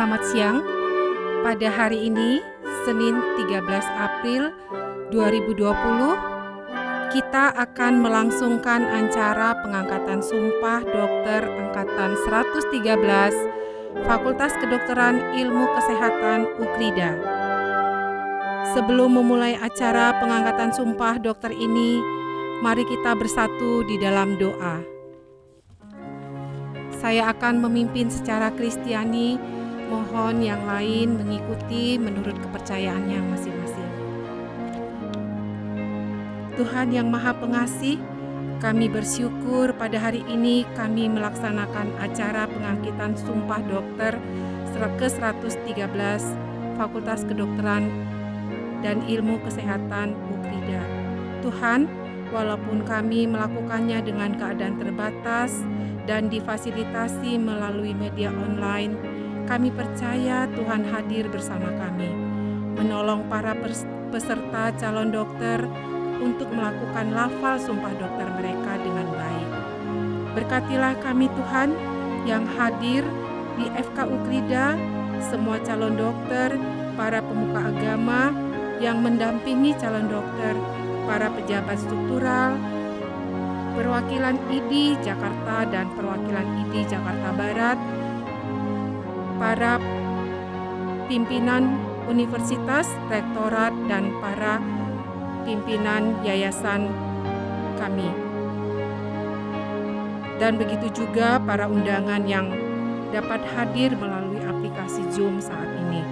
Selamat siang. Pada hari ini, Senin 13 April 2020, kita akan melangsungkan acara pengangkatan sumpah dokter angkatan 113 Fakultas Kedokteran Ilmu Kesehatan UKRIDA. Sebelum memulai acara pengangkatan sumpah dokter ini, mari kita bersatu di dalam doa. Saya akan memimpin secara Kristiani, mohon yang lain mengikuti menurut kepercayaannya masing-masing. Tuhan yang Maha Pengasih, kami bersyukur pada hari ini kami melaksanakan acara pengangkatan sumpah dokter ke-113 Fakultas Kedokteran dan Ilmu Kesehatan UKRIDA. Tuhan, walaupun kami melakukannya dengan keadaan terbatas dan difasilitasi melalui media online, kami percaya Tuhan hadir bersama kami, menolong para peserta calon dokter untuk melakukan lafal sumpah dokter mereka dengan baik. Berkatilah kami Tuhan yang hadir di FK UKRIDA, semua calon dokter, para pemuka agama yang mendampingi calon dokter, para pejabat struktural, perwakilan ID Jakarta dan perwakilan ID Jakarta Barat, para pimpinan universitas, rektorat, dan para pimpinan yayasan kami. Dan begitu juga para undangan yang dapat hadir melalui aplikasi Zoom saat ini.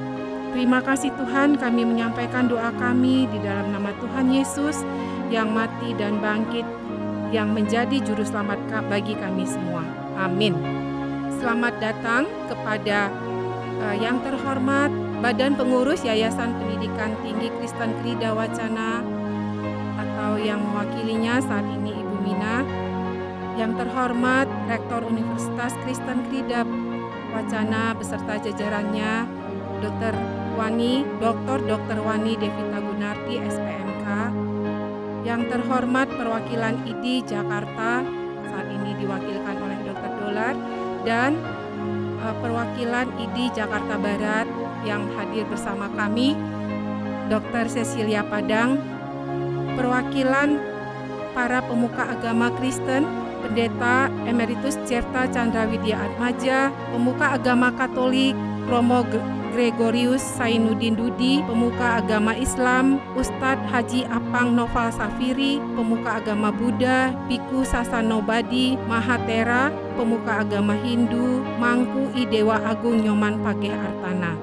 Terima kasih Tuhan, kami menyampaikan doa kami di dalam nama Tuhan Yesus yang mati dan bangkit, yang menjadi juru selamat bagi kami semua. Amin. Selamat datang kepada yang terhormat Badan Pengurus Yayasan Pendidikan Tinggi Kristen Krida Wacana, atau yang mewakilinya saat ini Ibu Mina. Yang terhormat Rektor Universitas Kristen Krida Wacana beserta jajarannya, Dr. Wani Devita Gunardi, SPMK. Yang terhormat perwakilan ID Jakarta, saat ini diwakilkan oleh Dr. Dolar, dan perwakilan ID Jakarta Barat yang hadir bersama kami, Dr. Cecilia Padang, perwakilan para pemuka agama Kristen, Pendeta Emeritus Cefta Chandra Widya Atmaja, pemuka agama Katolik Romo Gregorius Sainuddin Dudi, pemuka agama Islam Ustadz Haji Apang Noval Safiri, pemuka agama Buddha Biku Sasanobadi Mahatera, pemuka agama Hindu Mangku Idewa Agung Nyoman Pageh Artana.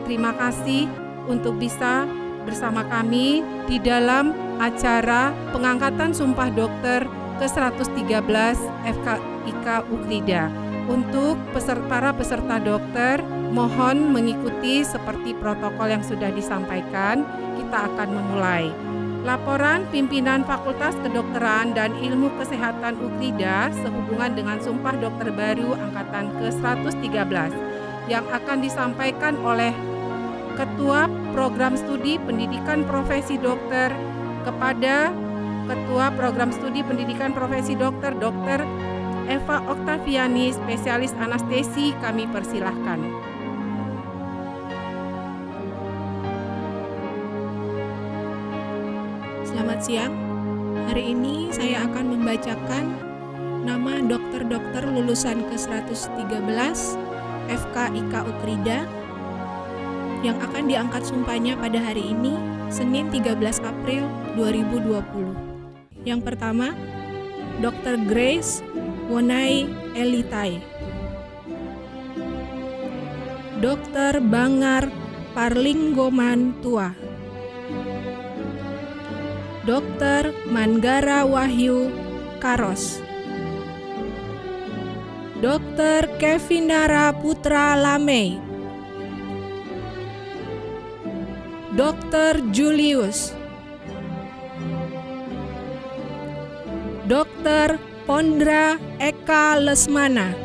Terima kasih untuk bisa bersama kami di dalam acara pengangkatan sumpah dokter ke-113 FKIK UKRIDA. Untuk para peserta dokter, mohon mengikuti seperti protokol yang sudah disampaikan. Kita akan memulai. Laporan pimpinan Fakultas Kedokteran dan Ilmu Kesehatan UKRIDA sehubungan dengan sumpah dokter baru angkatan ke-113 yang akan disampaikan oleh Ketua Program Studi Pendidikan Profesi Dokter kepada Ketua Program Studi Pendidikan Profesi Dokter, Dr. Eva Oktaviani, spesialis anestesi, kami persilahkan. Selamat siang. Hari ini saya akan membacakan nama dokter-dokter lulusan ke-113 FKIK UKRIDA yang akan diangkat sumpahnya pada hari ini, Senin 13 April 2020. Yang pertama, Dr. Grace Wonai Elitai, Dr. Bangar Parlinggoman Tua, Dr. Manggara Wahyu Karos, Dr. Kevinara Putra Lamei, Dr. Julius, Dr. Pondra Eka Lesmana,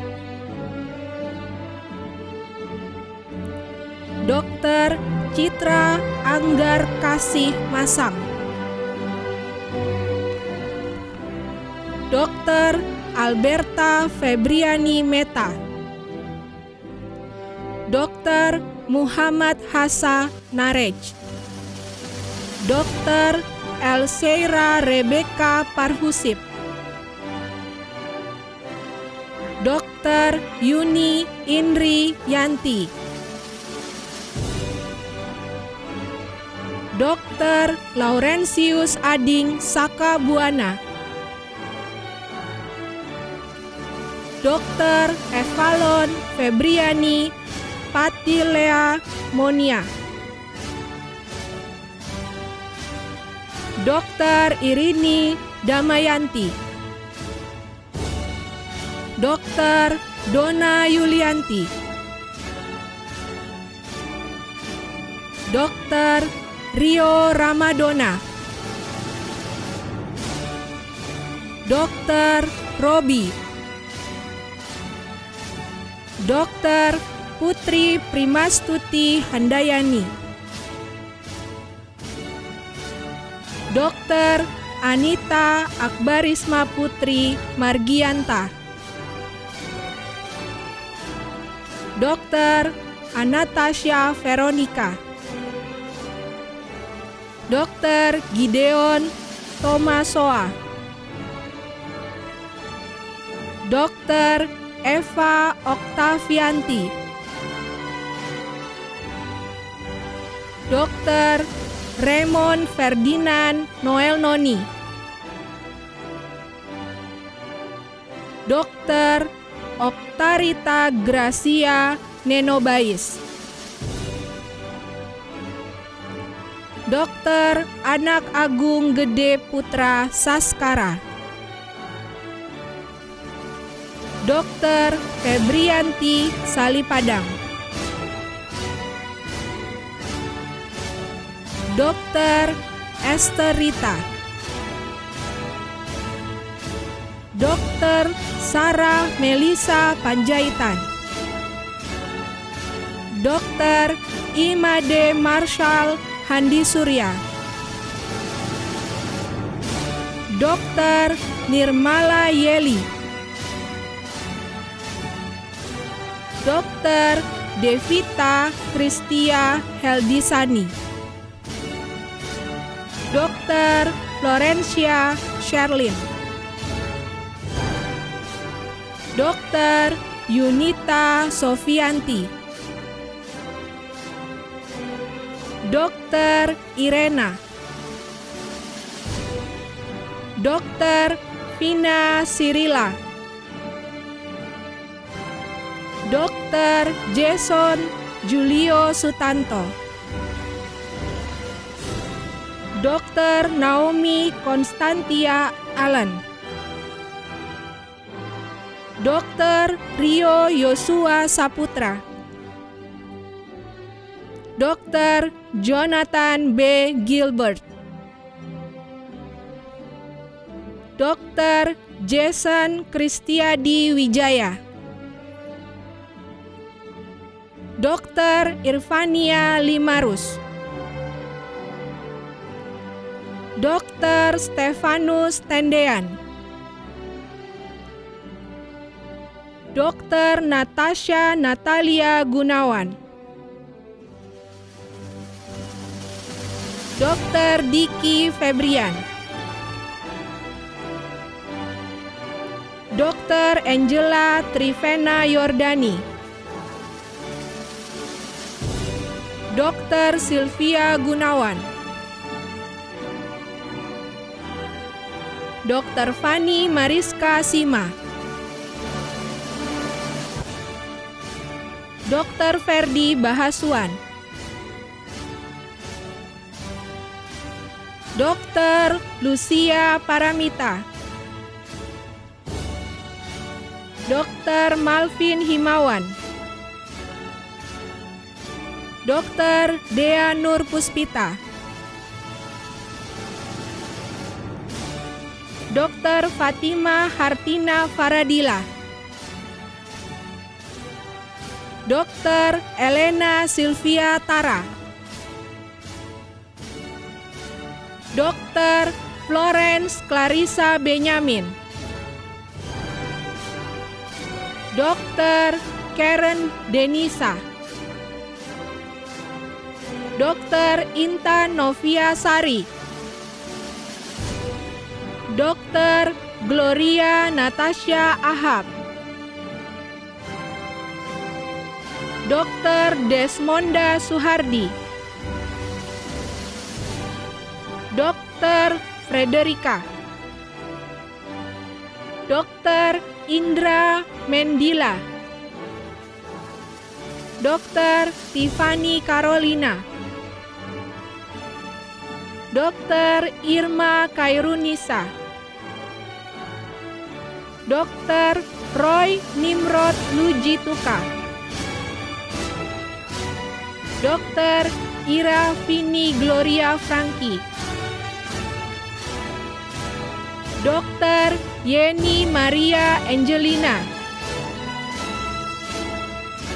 Dr. Citra Anggar Kasih Masang, Dr. Alberta Febriani Meta, Dr. Muhammad Hassa Narej, Dr. Elseira Rebecca Parhusip, Dr. Yuni Indri Yanti, Dr. Laurentius Ading Sakabuana, Dr. Evalon Febriani Patilea Monia, Dr. Irini Damayanti, Dr. Dona Yulianti, Dr. Rio Ramadona, Dr. Robi, Dr. Putri Primastuti Handayani, Dr. Anita Akbarisma Putri Margianta, Dr. Anastasia Veronica, Dr. Gideon Tomasoa, Dr. Eva Oktavianti, Dr. Raymond Ferdinand Noel Noni, Dr. Oktarita Gracia Nenobais, Dr. Anak Agung Gede Putra Saskara, Dr. Febrianti Salipadang, Dr. Esterita, Dr. Sarah Melisa Panjaitan, Dr. Imade Marshall Handi Surya, Dr. Nirmala Yeli, Dr. Devita Kristia Heldisani, Dr. Florencia Sherlin, Dr. Yunita Sofianti, Dr. Irena, Dr. Vina Sirila, Dr. Jason Julio Sutanto, Dr. Naomi Konstantia Allen, Dr. Rio Yosua Saputra, Dr. Jonathan B. Gilbert, Dr. Jason Kristiadi Wijaya, Dr. Irvania Limarus, Dr. Stefanus Tendean, Dr. Natasha Natalia Gunawan, Dr. Diki Febrian, Dr. Angela Trivena Yordani, Dr. Sylvia Gunawan, Dr. Fani Mariska Sima, Dr. Ferdi Bahasuan, Dr. Lucia Paramita, Dr. Malvin Himawan, Dr. Dea Nur Puspita, Dr. Fatima Hartina Faradila, Dr. Elena Sylvia Tara, Dr. Florence Clarissa Benyamin, Dr. Karen Denisa, Dr. Intan Noviasari, Dr. Gloria Natasha Ahab, Dr. Desmonda Suhardi, Dr. Frederika, Dr. Indra Mendila, Dr. Tiffany Carolina, Dr. Irma Kairunisa, Dr. Roy Nimrod Lujituka, Dr. Ira Vini Gloria Franky, Dr. Yeni Maria Angelina,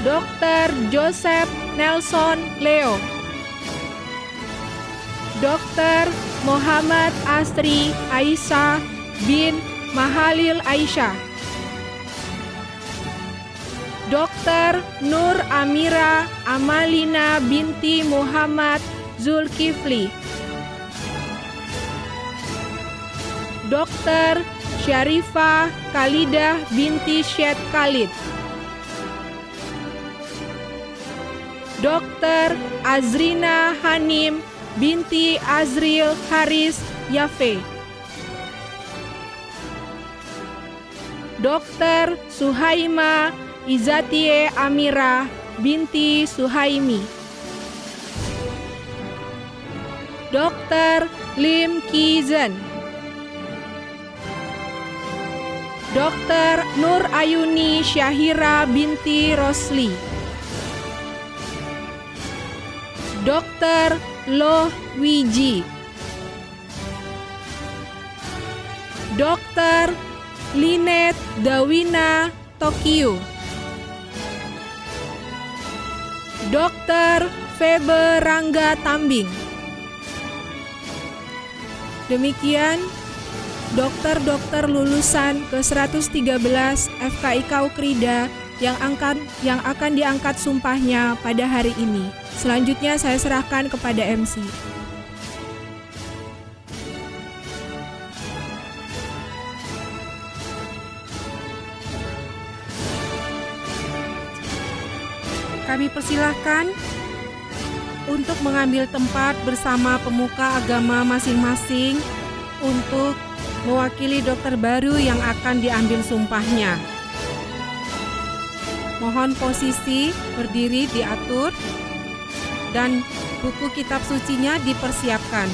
Dr. Joseph Nelson Leo, Dr. Muhammad Astri Aisyah bin Mahalil Aisyah, Dr. Nur Amira Amalina binti Muhammad Zulkifli, Dr. Syarifah Khalidah binti Syed Khalid, Dr. Azrina Hanim binti Azril Haris Yafe, Dr. Suhaima Izatie Amira binti Suhaimi, Dr. Lim Kizen, Dr. Nur Ayuni Syahira binti Rosli, Dr. Loh Wiji, Dr. Linet Dawina Tokyo, Dr. Febe Rangga Tambing. Demikian dokter-dokter lulusan ke-113 FKIK Ukrida yang akan diangkat sumpahnya pada hari ini. Selanjutnya saya serahkan kepada MC. Kami persilahkan untuk mengambil tempat bersama pemuka agama masing-masing untuk mewakili dokter baru yang akan diambil sumpahnya. Mohon posisi berdiri diatur dan buku kitab sucinya dipersiapkan.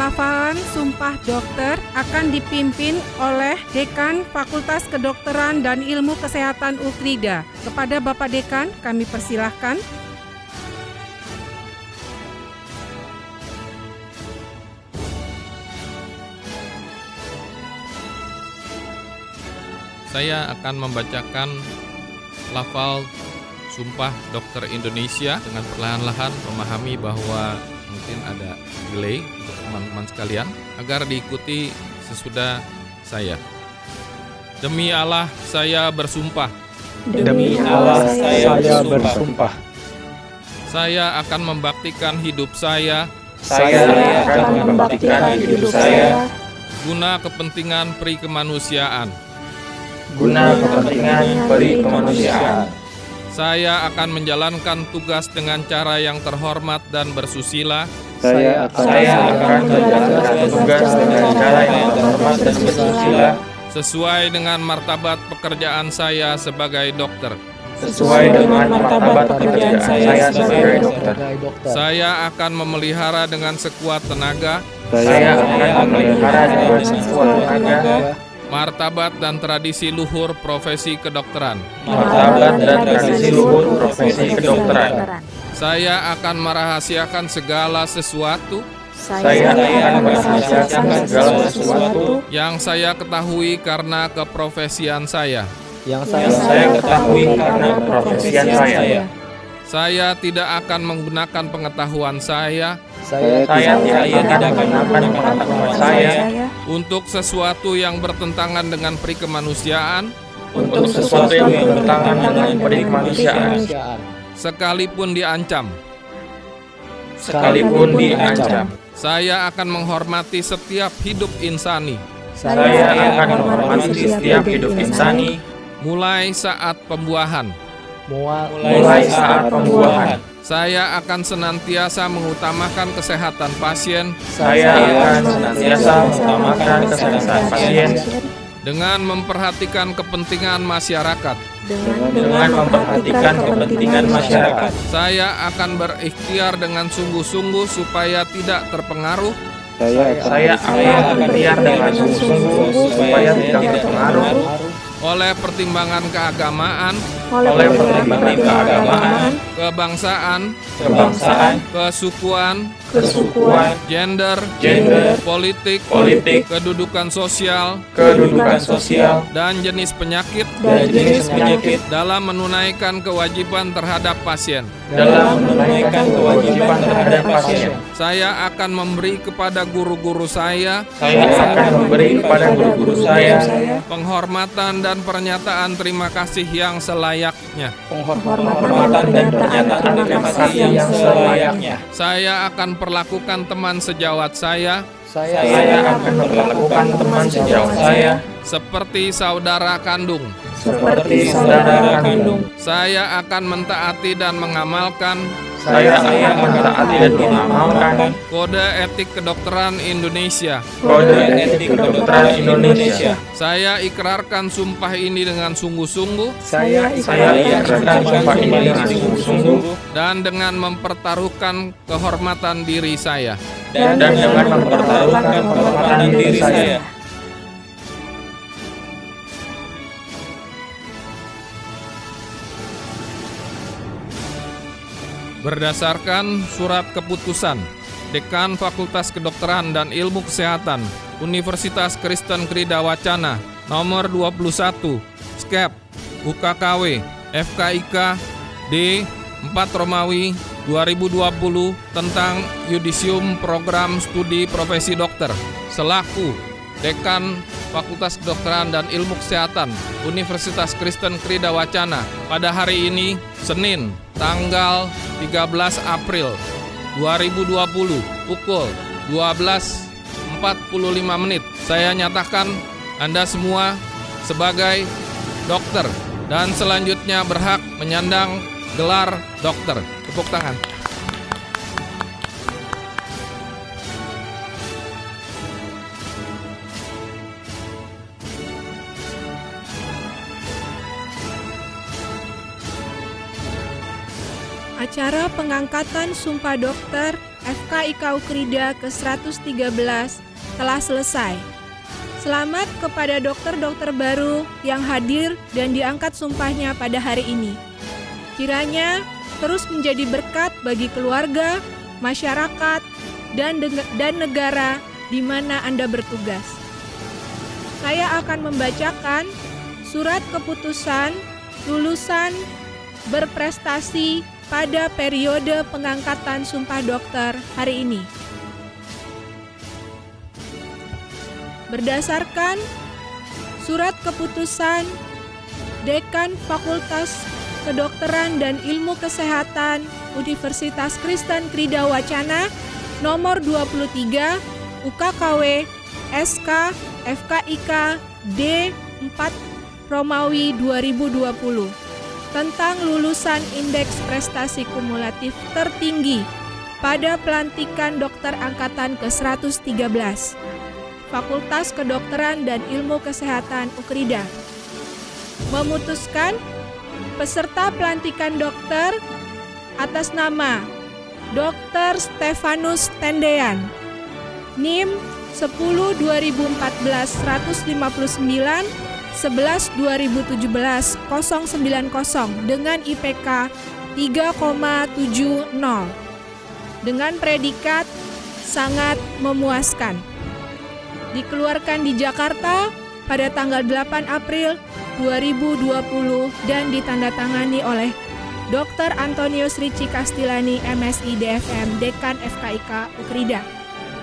Pelafalan Sumpah Dokter akan dipimpin oleh Dekan Fakultas Kedokteran dan Ilmu Kesehatan Ukrida. Kepada Bapak Dekan, kami persilahkan. Saya akan membacakan lafal Sumpah Dokter Indonesia dengan perlahan-lahan memahami bahwa mungkin ada delay untuk teman-teman sekalian agar diikuti sesudah saya. Demi Allah saya bersumpah. Demi Allah saya bersumpah. Saya akan membaktikan hidup saya. Saya akan membaktikan hidup saya Guna kepentingan peri kemanusiaan. guna kepentingan peri kemanusiaan. Saya akan menjalankan tugas dengan cara yang terhormat dan bersusila. Saya akan menjalankan tugas dengan cara yang terhormat dan bersusila Sesuai dengan martabat pekerjaan saya sebagai dokter. sesuai dengan martabat pekerjaan saya sebagai dokter. Saya akan memelihara dengan sekuat tenaga Saya akan memelihara dengan sekuat tenaga martabat dan tradisi luhur profesi kedokteran. martabat dan tradisi luhur profesi kedokteran. Saya akan merahasiakan segala sesuatu Saya akan merahasiakan segala sesuatu yang saya ketahui karena keprofesian saya. yang saya ketahui karena keprofesian saya. Saya tidak akan menggunakan pengetahuan saya Saya tidak akan menggunakan pengetahuan saya untuk sesuatu yang bertentangan dengan perikemanusiaan, untuk sesuatu yang bertentangan dengan perikemanusiaan, sekalipun diancam. Saya akan menghormati setiap hidup insani, mulai saat pembuahan. Saya akan senantiasa mengutamakan kesehatan pasien dengan memperhatikan kepentingan masyarakat. Saya akan berikhtiar dengan sungguh-sungguh supaya tidak terpengaruh oleh pertimbangan keagamaan, kebangsaan, kesukuan, gender, politik, kedudukan sosial, dan jenis penyakit dalam menunaikan kewajiban terhadap pasien. Saya akan memberi kepada guru-guru saya penghormatan dan pernyataan terima kasih yang selayaknya. Saya akan perlakukan teman sejawat saya seperti saudara kandung. Saya akan mentaati dan mengamalkan Kode Etik Kedokteran Indonesia. Saya ikrarkan sumpah ini dengan sungguh-sungguh dan dengan mempertaruhkan kehormatan diri saya. Berdasarkan surat keputusan Dekan Fakultas Kedokteran dan Ilmu Kesehatan Universitas Kristen Krida Wacana nomor 21 Skep UKKW FKIK D 4 Romawi 2020 tentang Yudisium Program Studi Profesi Dokter selaku Dekan Fakultas Kedokteran dan Ilmu Kesehatan Universitas Kristen Krida Wacana pada hari ini Senin tanggal 13 April 2020 pukul 12.45 saya nyatakan Anda semua sebagai dokter dan selanjutnya berhak menyandang gelar dokter. Tepuk tangan. Acara pengangkatan Sumpah Dokter FKIK Ukrida ke-113 telah selesai. Selamat kepada dokter-dokter baru yang hadir dan diangkat sumpahnya pada hari ini. Kiranya terus menjadi berkat bagi keluarga, masyarakat, dan negara di mana Anda bertugas. Saya akan membacakan surat keputusan lulusan berprestasi pada periode pengangkatan Sumpah Dokter hari ini. Berdasarkan surat keputusan Dekan Fakultas Kedokteran dan Ilmu Kesehatan Universitas Kristen Krida Wacana nomor 23 UKKW SK FKIK D 4 Romawi 2020 tentang lulusan indeks prestasi kumulatif tertinggi pada pelantikan dokter angkatan ke-113 Fakultas Kedokteran dan Ilmu Kesehatan Ukrida memutuskan peserta pelantikan dokter atas nama Dr. Stefanus Tendean NIM 10 2014 159 11 2017 090 dengan IPK 3,70 dengan predikat sangat memuaskan. Dikeluarkan di Jakarta pada tanggal 8 April 2020 dan ditandatangani oleh Dr. Antonius Ricci Castellani, MSI DFM, Dekan FKIK Ukrida.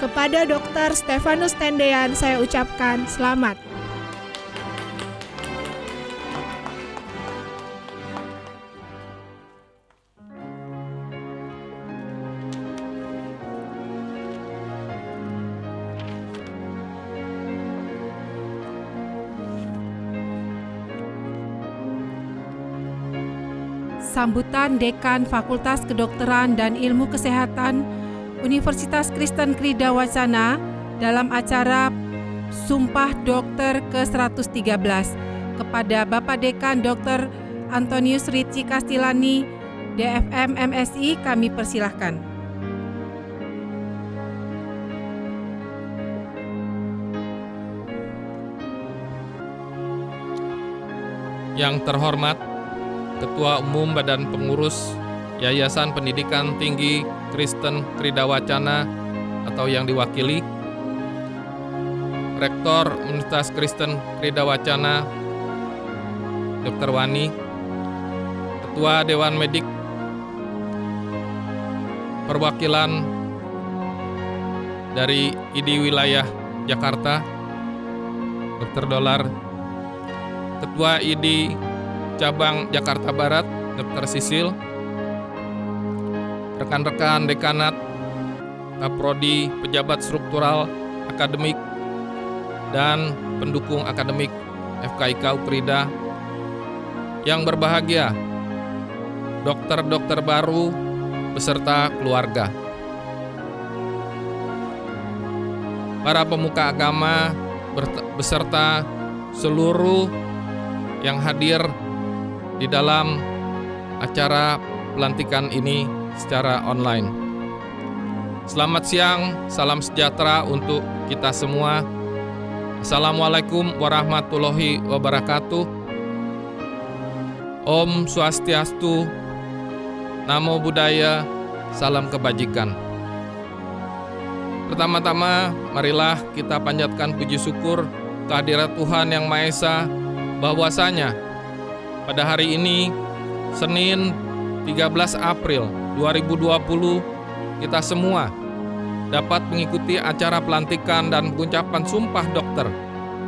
Kepada Dr. Stefanus Tendean saya ucapkan selamat. Sambutan Dekan Fakultas Kedokteran dan Ilmu Kesehatan Universitas Kristen Krida Wacana dalam acara Sumpah Dokter ke-113 kepada Bapak Dekan Dr. Antonius Ricci Castellani, DFM MSI, kami persilahkan. Yang terhormat Ketua Umum Badan Pengurus Yayasan Pendidikan Tinggi Kristen Krida Wacana atau yang diwakili, Rektor Universitas Kristen Krida Wacana Dr. Wani, Ketua Dewan Medik Perwakilan dari IDI Wilayah Jakarta Dr. Dolar, Ketua IDI Cabang Jakarta Barat, Dr. Sisil, rekan-rekan dekanat, kaprodi, pejabat struktural, akademik, dan pendukung akademik FKIK Ukrida yang berbahagia, dokter-dokter baru beserta keluarga, para pemuka agama beserta seluruh yang hadir di dalam acara pelantikan ini secara online. Selamat siang, salam sejahtera untuk kita semua. Assalamualaikum warahmatullahi wabarakatuh. Om Swastiastu, Namo Buddhaya, salam kebajikan. Pertama-tama, marilah kita panjatkan puji syukur kehadirat Tuhan Yang Maha Esa, bahwasanya pada hari ini, Senin 13 April 2020, kita semua dapat mengikuti acara pelantikan dan pengucapan Sumpah Dokter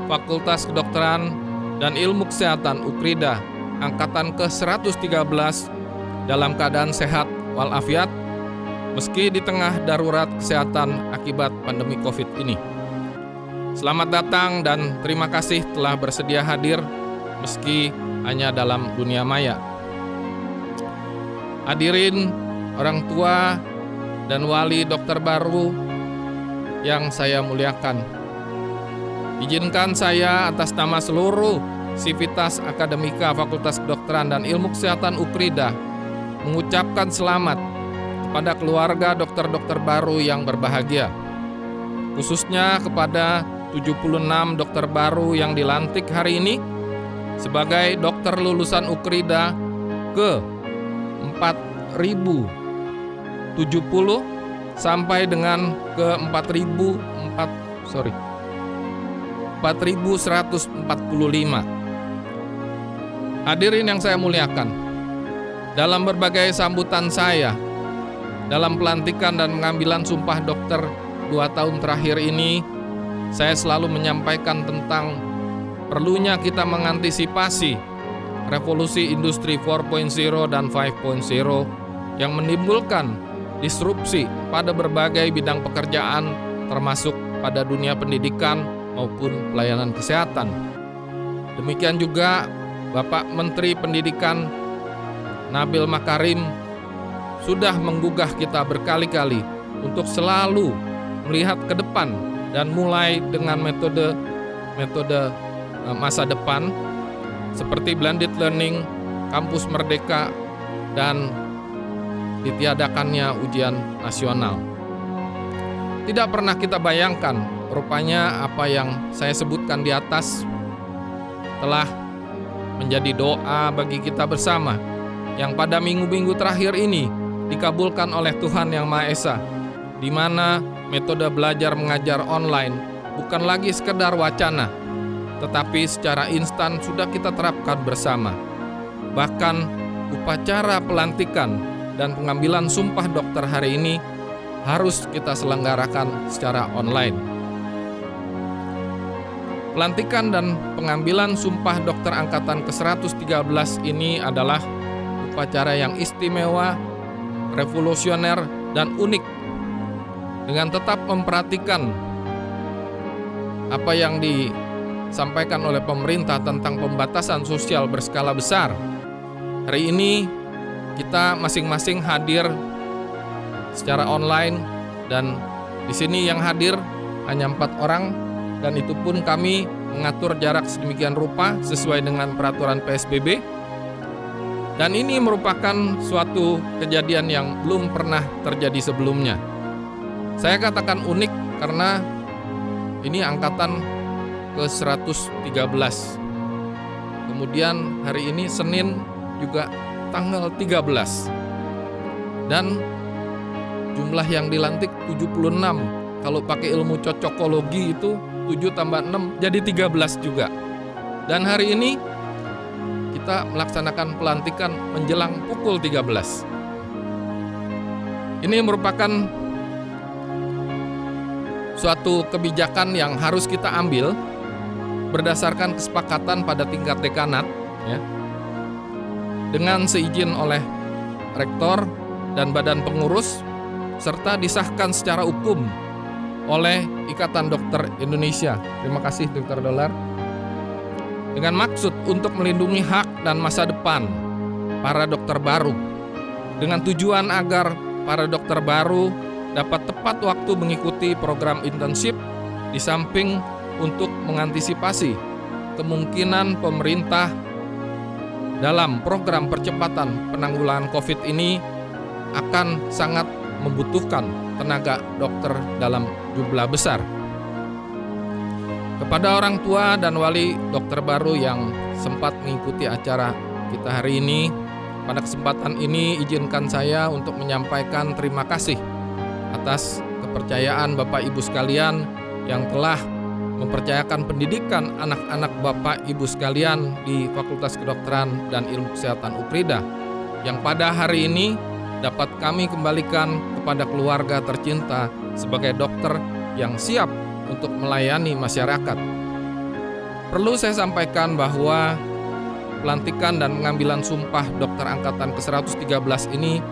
Fakultas Kedokteran dan Ilmu Kesehatan Ukrida Angkatan ke-113 dalam keadaan sehat walafiat, meski di tengah darurat kesehatan akibat pandemi COVID ini. Selamat datang dan terima kasih telah bersedia hadir meski hanya dalam dunia maya. Hadirin orang tua dan wali dokter baru yang saya muliakan, izinkan saya atas nama seluruh sivitas akademika Fakultas Kedokteran dan Ilmu Kesehatan Ukrida mengucapkan selamat kepada keluarga dokter-dokter baru yang berbahagia, khususnya kepada 76 dokter baru yang dilantik hari ini sebagai dokter lulusan Ukrida ke 4070 sampai dengan ke 4145. Hadirin yang saya muliakan, dalam berbagai sambutan saya dalam pelantikan dan pengambilan sumpah dokter 2 tahun terakhir ini, saya selalu menyampaikan tentang perlunya kita mengantisipasi revolusi industri 4.0 dan 5.0 yang menimbulkan disrupsi pada berbagai bidang pekerjaan, termasuk pada dunia pendidikan maupun pelayanan kesehatan. Demikian juga Bapak Menteri Pendidikan Nabil Makarim sudah menggugah kita berkali-kali untuk selalu melihat ke depan dan mulai dengan metode masa depan seperti blended learning, kampus merdeka, dan ditiadakannya ujian nasional. Tidak pernah kita bayangkan, rupanya apa yang saya sebutkan di atas telah menjadi doa bagi kita bersama yang pada minggu-minggu terakhir ini dikabulkan oleh Tuhan Yang Maha Esa, di mana metode belajar mengajar online bukan lagi sekedar wacana, tetapi secara instan sudah kita terapkan bersama. Bahkan upacara pelantikan dan pengambilan sumpah dokter hari ini harus kita selenggarakan secara online. Pelantikan dan pengambilan sumpah dokter angkatan ke-113 ini adalah upacara yang istimewa, revolusioner, dan unik. Dengan tetap memperhatikan apa yang disampaikan oleh pemerintah tentang pembatasan sosial berskala besar, hari ini kita masing-masing hadir secara online, dan di sini yang hadir hanya 4 orang, dan itu pun kami mengatur jarak sedemikian rupa sesuai dengan peraturan PSBB. Dan ini merupakan suatu kejadian yang belum pernah terjadi sebelumnya. Saya katakan unik karena ini angkatan ke-113. Kemudian hari ini Senin juga tanggal 13. Dan jumlah yang dilantik 76. Kalau pakai ilmu cocokologi itu 7 tambah 6 jadi 13 juga. Dan hari ini kita melaksanakan pelantikan menjelang pukul 13. Ini merupakan suatu kebijakan yang harus kita ambil berdasarkan kesepakatan pada tingkat dekanat, ya, dengan seizin oleh rektor dan badan pengurus, serta disahkan secara hukum oleh Ikatan Dokter Indonesia. Terima kasih Dr. Dolar. Dengan maksud untuk melindungi hak dan masa depan para dokter baru, dengan tujuan agar para dokter baru dapat tepat waktu mengikuti program internship, di samping untuk mengantisipasi kemungkinan pemerintah dalam program percepatan penanggulangan COVID ini akan sangat membutuhkan tenaga dokter dalam jumlah besar. Kepada orang tua dan wali dokter baru yang sempat mengikuti acara kita hari ini, pada kesempatan ini izinkan saya untuk menyampaikan terima kasih atas kepercayaan Bapak Ibu sekalian yang telah mempercayakan pendidikan anak-anak Bapak Ibu sekalian di Fakultas Kedokteran dan Ilmu Kesehatan UPRIDA, yang pada hari ini dapat kami kembalikan kepada keluarga tercinta sebagai dokter yang siap untuk melayani masyarakat. Perlu saya sampaikan bahwa pelantikan dan pengambilan sumpah dokter angkatan ke-113 ini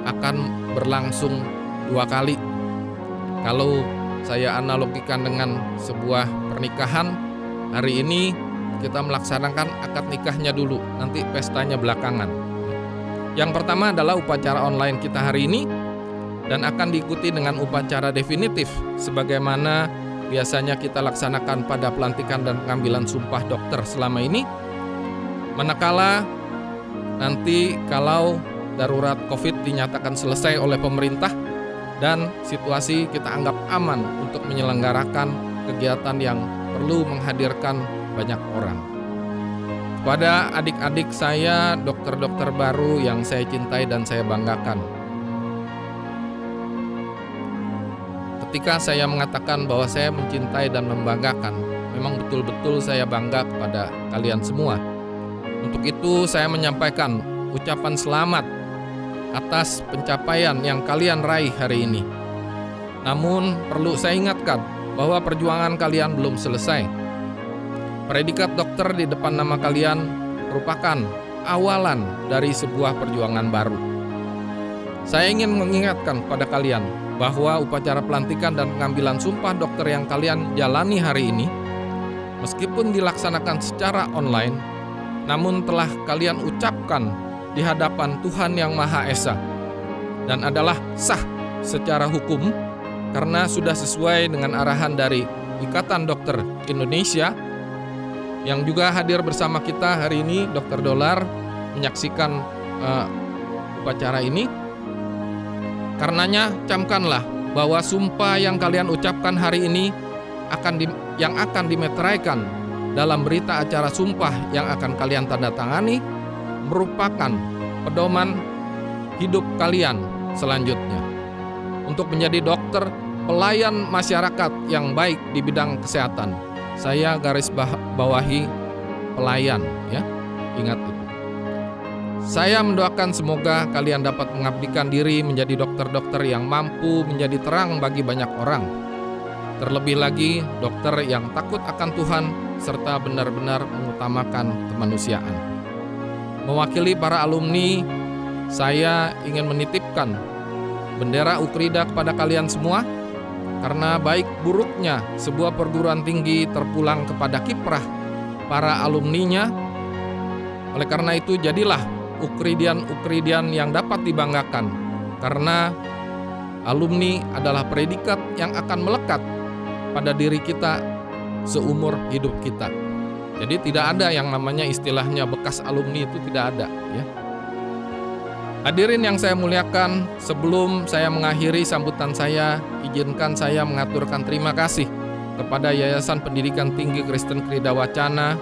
akan berlangsung 2 kali. Kalau saya analogikan dengan sebuah pernikahan, hari ini kita melaksanakan akad nikahnya dulu, nanti pestanya belakangan. Yang pertama adalah upacara online kita hari ini, dan akan diikuti dengan upacara definitif sebagaimana biasanya kita laksanakan pada pelantikan dan pengambilan sumpah dokter selama ini. Manakala nanti kalau darurat COVID dinyatakan selesai oleh pemerintah dan situasi kita anggap aman untuk menyelenggarakan kegiatan yang perlu menghadirkan banyak orang. Kepada adik-adik saya, dokter-dokter baru yang saya cintai dan saya banggakan, ketika saya mengatakan bahwa saya mencintai dan membanggakan, memang betul-betul saya bangga kepada kalian semua. Untuk itu saya menyampaikan ucapan selamat atas pencapaian yang kalian raih hari ini. Namun perlu saya ingatkan bahwa perjuangan kalian belum selesai. Predikat dokter di depan nama kalian merupakan awalan dari sebuah perjuangan baru. Saya ingin mengingatkan pada kalian bahwa upacara pelantikan dan pengambilan sumpah dokter yang kalian jalani hari ini, meskipun dilaksanakan secara online, namun telah kalian ucapkan di hadapan Tuhan Yang Maha Esa dan adalah sah secara hukum karena sudah sesuai dengan arahan dari Ikatan Dokter Indonesia yang juga hadir bersama kita hari ini. Dr. Dolar menyaksikan upacara ini. Karenanya camkanlah bahwa sumpah yang kalian ucapkan hari ini yang akan dimeteraikan dalam berita acara sumpah yang akan kalian tanda tangani merupakan pedoman hidup kalian selanjutnya untuk menjadi dokter pelayan masyarakat yang baik di bidang kesehatan. Saya garis bawahi pelayan, ya, ingat itu. Saya mendoakan semoga kalian dapat mengabdikan diri menjadi dokter-dokter yang mampu menjadi terang bagi banyak orang. Terlebih lagi, dokter yang takut akan Tuhan serta benar-benar mengutamakan kemanusiaan. Mewakili para alumni, saya ingin menitipkan bendera Ukrida kepada kalian semua, karena baik buruknya sebuah perguruan tinggi terpulang kepada kiprah para alumninya. Oleh karena itu, jadilah Ukridian yang dapat dibanggakan, karena alumni adalah predikat yang akan melekat pada diri kita seumur hidup kita. Jadi tidak ada yang namanya istilahnya bekas alumni, itu tidak ada, ya. Hadirin yang saya muliakan, sebelum saya mengakhiri sambutan saya, izinkan saya mengaturkan terima kasih kepada Yayasan Pendidikan Tinggi Kristen Krida Wacana,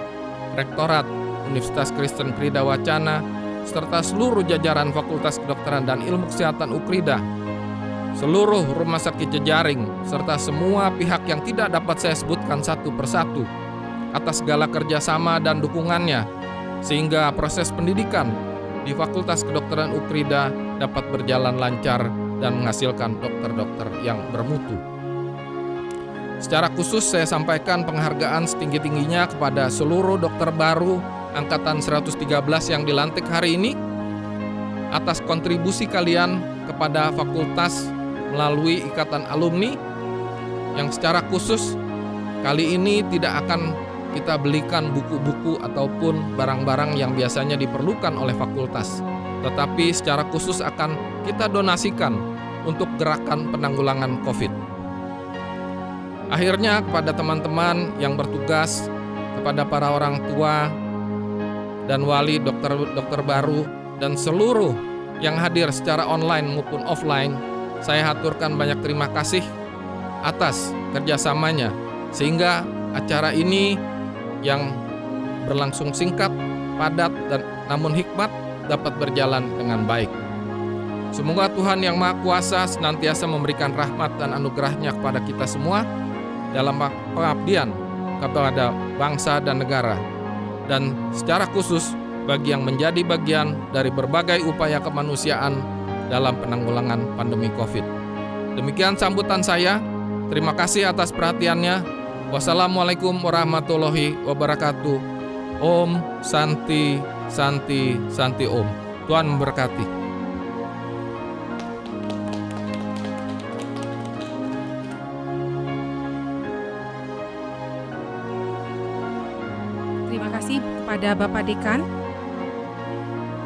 Rektorat Universitas Kristen Krida Wacana, serta seluruh jajaran Fakultas Kedokteran dan Ilmu Kesehatan Ukrida, seluruh rumah sakit jejaring, serta semua pihak yang tidak dapat saya sebutkan satu persatu, atas segala kerjasama dan dukungannya, sehingga proses pendidikan di Fakultas Kedokteran Ukrida dapat berjalan lancar dan menghasilkan dokter-dokter yang bermutu. Secara khusus saya sampaikan penghargaan setinggi-tingginya kepada seluruh dokter baru Angkatan 113 yang dilantik hari ini atas kontribusi kalian kepada fakultas melalui ikatan alumni, yang secara khusus kali ini tidak akan kita belikan buku-buku ataupun barang-barang yang biasanya diperlukan oleh fakultas, tetapi secara khusus akan kita donasikan untuk gerakan penanggulangan COVID. Akhirnya kepada teman-teman yang bertugas, kepada para orang tua dan wali dokter-dokter baru, dan seluruh yang hadir secara online maupun offline, saya haturkan banyak terima kasih atas kerjasamanya, sehingga acara ini yang berlangsung singkat, padat, dan namun hikmat dapat berjalan dengan baik. Semoga Tuhan Yang Maha Kuasa senantiasa memberikan rahmat dan anugerahnya kepada kita semua dalam pengabdian kepada bangsa dan negara, dan secara khusus bagi yang menjadi bagian dari berbagai upaya kemanusiaan dalam penanggulangan pandemi COVID. Demikian sambutan saya. Terima kasih atas perhatiannya. Wassalamualaikum warahmatullahi wabarakatuh. Om Santi Santi Santi Om. Tuhan memberkati. Terima kasih kepada Bapak Dekan.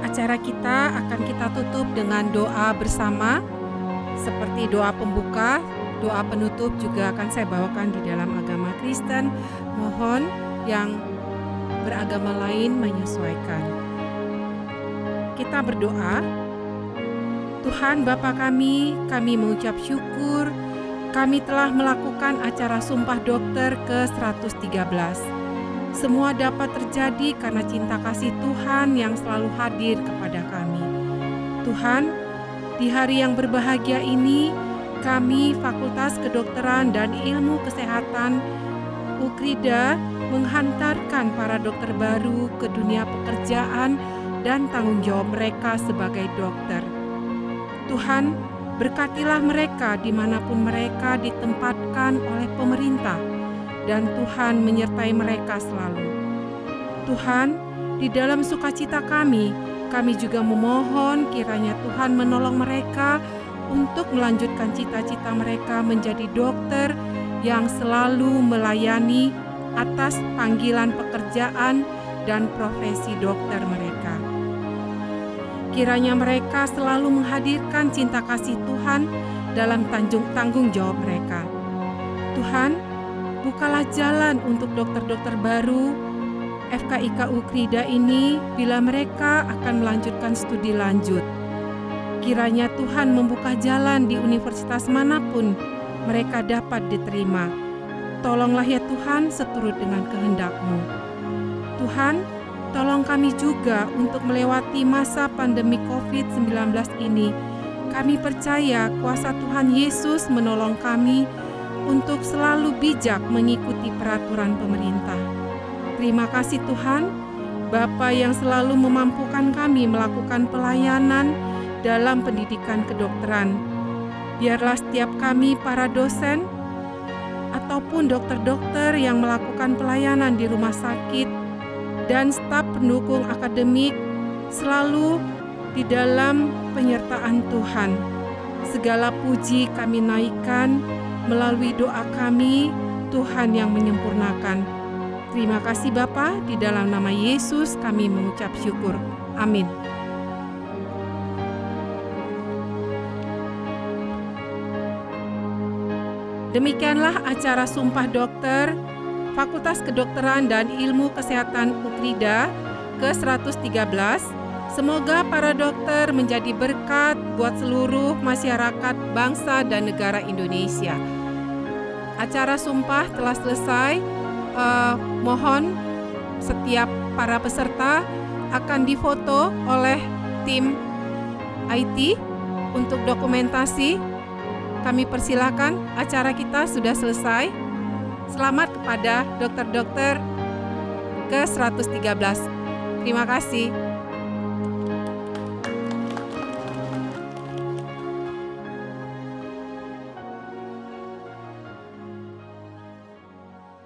Acara kita akan kita tutup dengan doa bersama. Seperti doa pembuka, doa penutup juga akan saya bawakan di dalam agama Kristen. Mohon yang beragama lain menyesuaikan. Kita berdoa. Tuhan Bapa kami mengucap syukur kami telah melakukan acara Sumpah Dokter ke-113. Semua dapat terjadi karena cinta kasih Tuhan yang selalu hadir kepada kami. Tuhan, di hari yang berbahagia ini, kami Fakultas Kedokteran dan Ilmu Kesehatan Ukrida menghantarkan para dokter baru ke dunia pekerjaan dan tanggung jawab mereka sebagai dokter. Tuhan, berkatilah mereka dimanapun mereka ditempatkan oleh pemerintah, dan Tuhan menyertai mereka selalu. Tuhan, di dalam sukacita kami juga memohon kiranya Tuhan menolong mereka untuk melanjutkan cita-cita mereka menjadi dokter yang selalu melayani atas panggilan pekerjaan dan profesi dokter mereka. Kiranya mereka selalu menghadirkan cinta kasih Tuhan dalam tanggung jawab mereka. Tuhan, bukalah jalan untuk dokter-dokter baru FKIK Ukrida ini bila mereka akan melanjutkan studi lanjut. Kiranya Tuhan membuka jalan di universitas manapun mereka dapat diterima. Tolonglah ya Tuhan seturut dengan kehendak-Mu. Tuhan, tolong kami juga untuk melewati masa pandemi COVID-19 ini. Kami percaya kuasa Tuhan Yesus menolong kami untuk selalu bijak mengikuti peraturan pemerintah. Terima kasih Tuhan, Bapa yang selalu memampukan kami melakukan pelayanan dalam pendidikan kedokteran. Biarlah setiap kami para dosen ataupun dokter-dokter yang melakukan pelayanan di rumah sakit dan staf pendukung akademik selalu di dalam penyertaan Tuhan. Segala puji kami naikkan melalui doa kami, Tuhan yang menyempurnakan. Terima kasih Bapa, di dalam nama Yesus kami mengucap syukur. Amin. Demikianlah acara Sumpah Dokter Fakultas Kedokteran dan Ilmu Kesehatan UKRIDA ke-113. Semoga para dokter menjadi berkat buat seluruh masyarakat bangsa dan negara Indonesia. Acara sumpah telah selesai. Mohon setiap para peserta akan difoto oleh tim IT untuk dokumentasi. Kami persilakan, acara kita sudah selesai. Selamat kepada dokter-dokter ke-113. Terima kasih.